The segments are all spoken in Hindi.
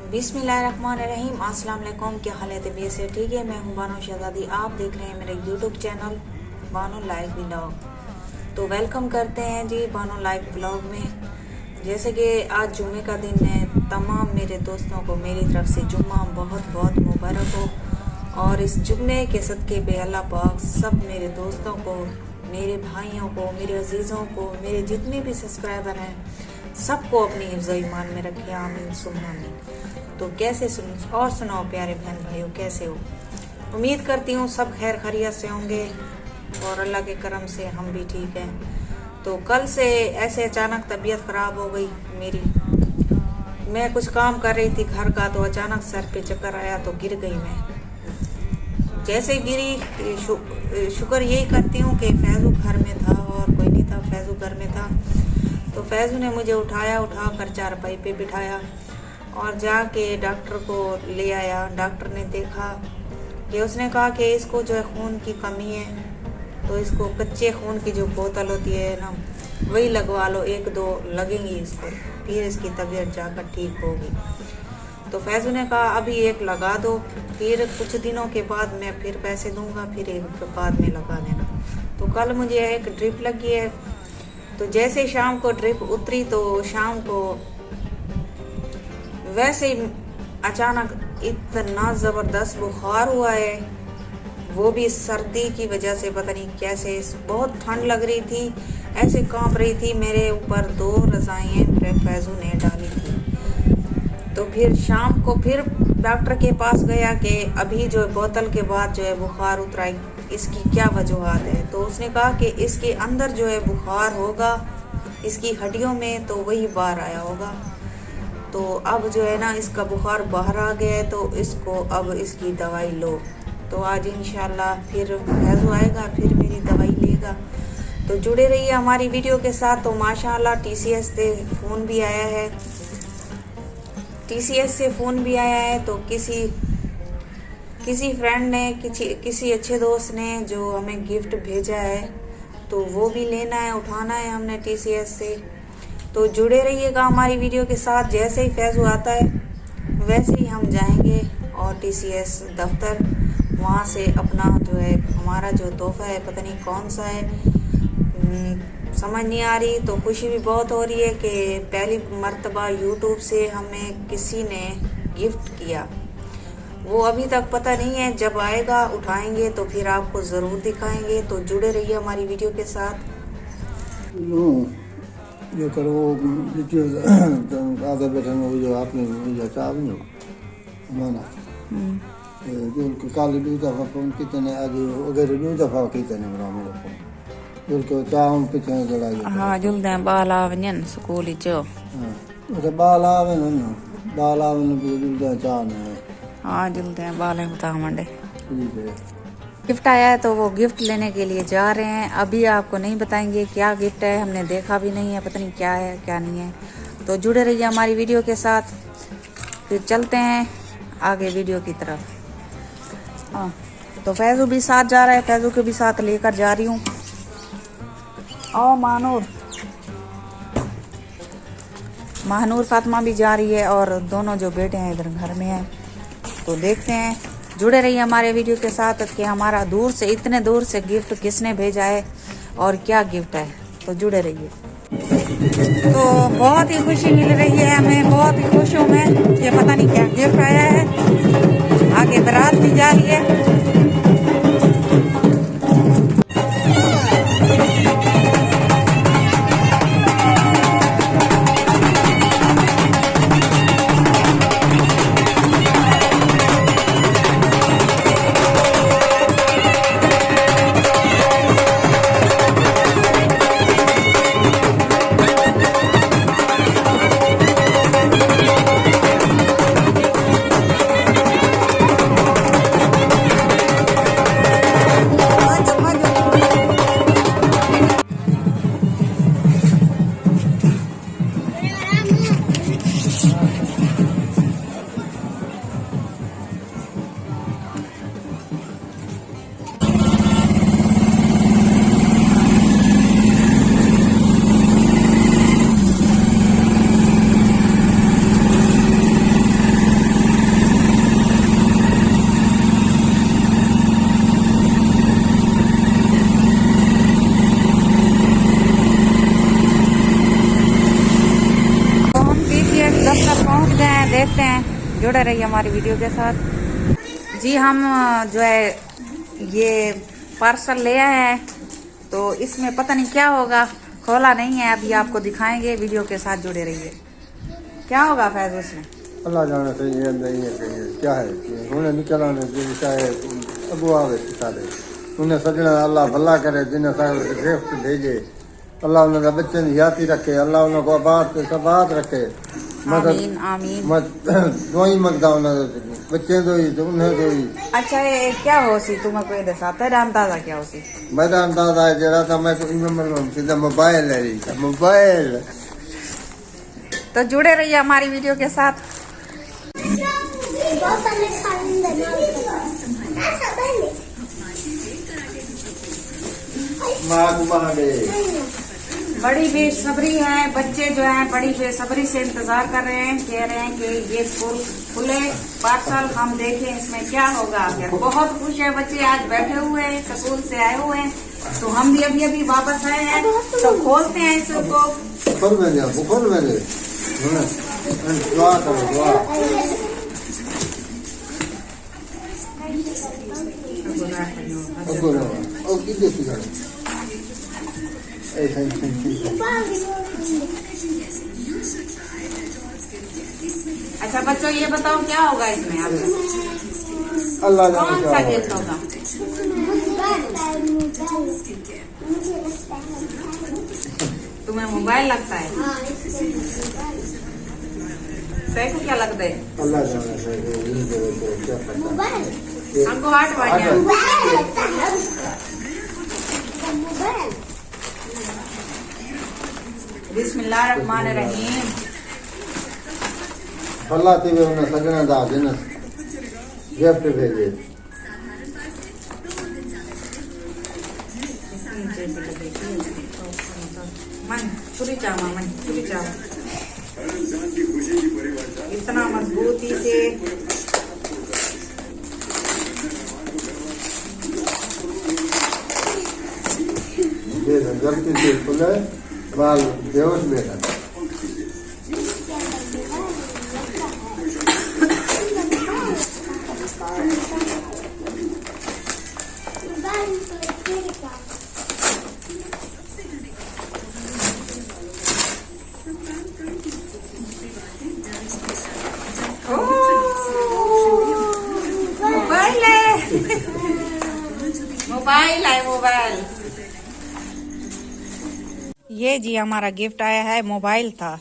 बिस्मिल्लाहिर्रहमानिर्रहीम। अस्सलाम वालेकुम। क्या हाल है? तबीयत से ठीक है? मैं हूं बानो शहजादी। आप देख रहे हैं मेरे YouTube channel Bano live vlog. तो वेलकम करते हैं जी बानो लाइव व्लॉग में। जैसे कि आज जुम्मे का दिन है, तमाम मेरे दोस्तों को मेरी तरफ से जुम्मा बहुत बहुत मुबारक हो। और इस जुम्मे के सदके पे अल्लाह पाक सब मेरे दोस्तों को, मेरे भाइयों को, मेरे अजीज़ों को, मेरे जितने भी सब्सक्राइबर हैं सबको अपनी हिफ्ज़ ईमान में रखे। आमीन सुम्मा आमीन। तो कैसे और सुनाओ प्यारे बहन भाइयों, कैसे हो? उम्मीद करती हूँ सब खैर खैरियत से होंगे और अल्लाह के करम से हम भी ठीक हैं। तो कल से ऐसे अचानक तबीयत ख़राब हो गई मेरी। मैं कुछ काम कर रही थी घर का, तो अचानक सर पे चक्कर आया तो गिर गई मैं। जैसे गिरी शुक्र यही करती हूँ कि फैजू घर में था और कोई नहीं था, फैजू घर में था। तो फैजू ने मुझे उठा कर चारपाई पे बिठाया और जाके डॉक्टर को ले आया। डॉक्टर ने देखा कि उसने कहा कि इसको जो है खून की कमी है, तो इसको कच्चे खून की जो बोतल होती है ना, वही लगवा लो, 1-2 लगेंगी इसको, फिर इसकी तबीयत जाकर ठीक होगी। तो फैजू ने कहा अभी एक लगा दो, फिर कुछ दिनों के बाद मैं फिर पैसे दूंगा, फिर एक बाद में लगा देना। तो कल मुझे एक ड्रिप लगी है। तो जैसे शाम को ड्रिप उतरी तो शाम को वैसे ही अचानक इतना ज़बरदस्त बुखार हुआ है, वो भी सर्दी की वजह से, पता नहीं कैसे। बहुत ठंड लग रही थी, ऐसे कांप रही थी। मेरे ऊपर 2 रज़ाइयाँ फैजू ने डाली थी। तो फिर शाम को फिर डॉक्टर के पास गया कि अभी जो बोतल के बाद जो है बुखार उतरा, इसकी क्या वजूहत है। तो उसने कहा कि इसके अंदर जो है बुखार होगा, इसकी हड्डियों में, तो वही बाहर आया होगा। तो अब जो है ना इसका बुखार बाहर आ गया है, तो इसको अब इसकी दवाई लो। तो आज इंशाल्लाह फिर फैजू आएगा, फिर मेरी दवाई लेगा। तो जुड़े रहिए हमारी वीडियो के साथ। तो माशाल्लाह TCS से फ़ोन भी आया है, TCS से फ़ोन भी आया है। तो किसी फ्रेंड ने, किसी अच्छे दोस्त ने जो हमें गिफ्ट भेजा है, तो वो भी लेना है, उठाना है हमने TCS से। तो जुड़े रहिएगा हमारी वीडियो के साथ। जैसे ही फैजू आता है वैसे ही हम जाएंगे और TCS दफ्तर, वहाँ से अपना जो है हमारा जो तोहफा है, पता नहीं कौन सा है, समझ नहीं आ रही। तो खुशी भी बहुत हो रही है कि पहली मर्तबा यूट्यूब से हमें किसी ने गिफ्ट किया। वो अभी तक पता नहीं है, जब आएगा उठाएंगे तो फिर आपको ज़रूर दिखाएंगे। तो जुड़े रहिए हमारी वीडियो के साथ। ये करो आगे बैठे वो जो आपने चाव नहीं माना जो काली 2 दफ़ा फ़ोन कितने आज अगर 2 दफ़ा कितने बना मेरे फ़ोन बिल्कुल चाव कितने लड़ाई। हाँ जुल्दे बाल आवन स्कूल चो। तो बाल आवे न भी जुल्दे चाव ने। हाँ जुल्दे बाल बता मंडे। ठीक है। गिफ्ट आया है तो वो गिफ्ट लेने के लिए जा रहे हैं। अभी आपको नहीं बताएंगे क्या गिफ्ट है, हमने देखा भी नहीं है, पता नहीं क्या है क्या नहीं है। तो जुड़े रहिए हमारी वीडियो के साथ। फिर चलते हैं आगे वीडियो की तरफ। हाँ तो फैजू भी साथ जा रहा है, फैजू के भी साथ लेकर जा रही हूँ। आओ महानूर फातिमा भी जा रही है और दोनों जो बेटे हैं इधर घर में हैं। तो देखते हैं, जुड़े रहिए हमारे वीडियो के साथ कि हमारा इतने दूर से गिफ्ट किसने भेजा है और क्या गिफ्ट है। तो जुड़े रहिए। तो बहुत ही खुशी मिल रही है हमें, बहुत ही खुश हूँ मैं कि पता नहीं क्या गिफ्ट आया है। आगे बारात भी जा रही है। रुक जाए, देखते हैं, जुड़े रहिए हमारी वीडियो के साथ। जी हम जो है ये पार्सल ले आए हैं, तो इसमें पता नहीं क्या होगा, खोला नहीं है, अभी आपको दिखाएंगे, वीडियो के साथ जुड़े रहिए। क्या होगा फैज उसमें? अल्लाह जाना चाहिए नहीं है क्या है, उन्हें निकला चाहे अबू आवे सारे उन्हें सजना अल्लाह भला करे, जिन्हें सारे गिफ्ट भेजे अल्लाह उन्होंने बच्चे की याती रखे, अल्लाह उनको आबाद रखे, आमीन आमीन। दुआई मंगता उन्हें बच्चे दो ही उन्हें दो ही। अच्छा ये क्या हो सी तुम्हें कोई दसाता है अंदाजा क्या हो सी? मेरा अंदाजा है जरा था मैं सीधा मोबाइल है रही मोबाइल। तो जुड़े रहिए हमारी वीडियो के साथ। बड़ी बेसब्री है, बच्चे जो हैं बड़ी बेसब्री से इंतजार कर रहे हैं, कह रहे हैं कि ये स्कूल खुले, पार्सल हम देखें इसमें क्या होगा आखिर। बहुत खुश है बच्चे, आज बैठे हुए हैं, स्कूल से आए हुए हैं, तो हम भी अभी वापस आए हैं, तो खोलते हैं इसको। बुखर में दुआ करो दुआ। अच्छा बच्चों ये बताओ क्या होगा इसमें? अल्लाह कौन सा गिफ्ट होगा? तुम्हें मोबाइल लगता है? सही क्या लगता है? अल्लाह हमको 8 बजे बिस्मिल्लाहिर्रहमानिर्रहीम। अल्लाह ते उन्हें सजना दा जिन गिफ्ट भेजे। मन पूरी चावा, मन पूरी चावा, इतना मजबूती से गलती से खुले बाल बेहोश बेटा। मोबाइल है मोबाइल। ये जी हमारा गिफ्ट आया है, मोबाइल था।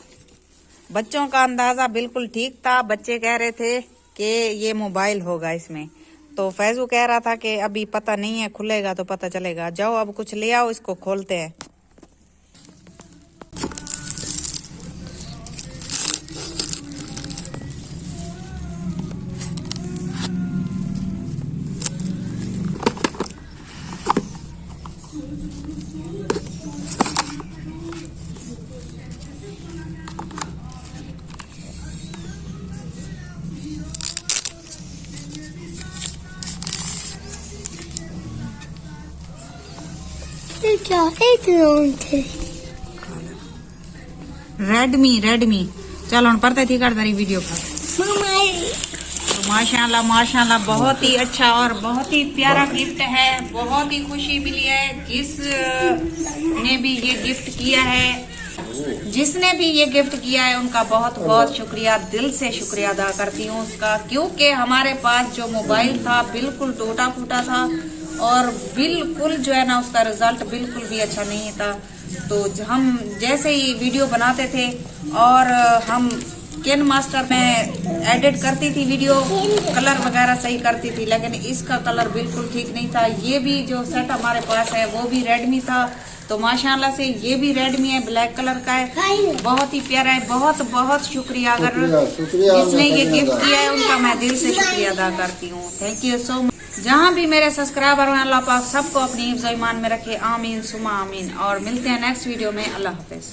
बच्चों का अंदाजा बिल्कुल ठीक था, बच्चे कह रहे थे कि ये मोबाइल होगा इसमें, तो फैजू कह रहा था कि अभी पता नहीं है, खुलेगा तो पता चलेगा। जाओ अब कुछ ले आओ, इसको खोलते हैं। रेडमी चलो हम पढ़ते थी कर वीडियो पर। तो माशाल्लाह बहुत ही अच्छा और बहुत ही प्यारा गिफ्ट है, बहुत ही खुशी मिली है। जिसने भी ये गिफ्ट किया है उनका बहुत बहुत शुक्रिया, दिल से शुक्रिया अदा करती हूँ उसका, क्योंकि हमारे पास जो मोबाइल था बिल्कुल टूटा फूटा था और बिल्कुल जो है ना उसका रिजल्ट बिल्कुल भी अच्छा नहीं था। तो हम जैसे ही वीडियो बनाते थे और हम केन मास्टर में एडिट करती थी वीडियो, कलर वगैरह सही करती थी, लेकिन इसका कलर बिल्कुल ठीक नहीं था। ये भी जो सेट हमारे पास है वो भी रेडमी था, तो माशाल्लाह से ये भी रेडमी है, ब्लैक कलर का है, बहुत ही प्यारा है। बहुत बहुत शुक्रिया, अगर जिसने ये गिफ्ट किया है उनका मैं दिल से शुक्रिया अदा करती हूँ। Thank you so much. जहाँ भी मेरे सब्सक्राइबर हैं अल्लाह पाक सबको अपनी हिफ्ज़ ईमान में रखे, आमीन सुमा आमीन। और मिलते हैं नेक्स्ट वीडियो में, अल्लाह हाफिज।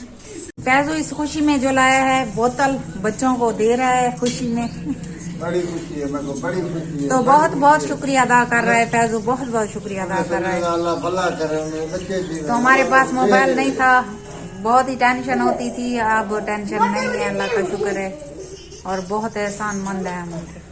फैजू इस खुशी में जो लाया है बोतल बच्चों को दे रहा है खुशी में, बड़ी खुशी है, मेरे को बड़ी खुशी है। तो बहुत बहुत शुक्रिया अदा कर रहा है फैजू, बहुत बहुत शुक्रिया अदा कर रहा है। अल्लाह भला करे, बच्चे भी। तो हमारे पास मोबाइल नहीं था, बहुत ही टेंशन होती थी, अब टेंशन नहीं है, अल्लाह का शुक्र है। और बहुत एहसानमंद है हम उनके।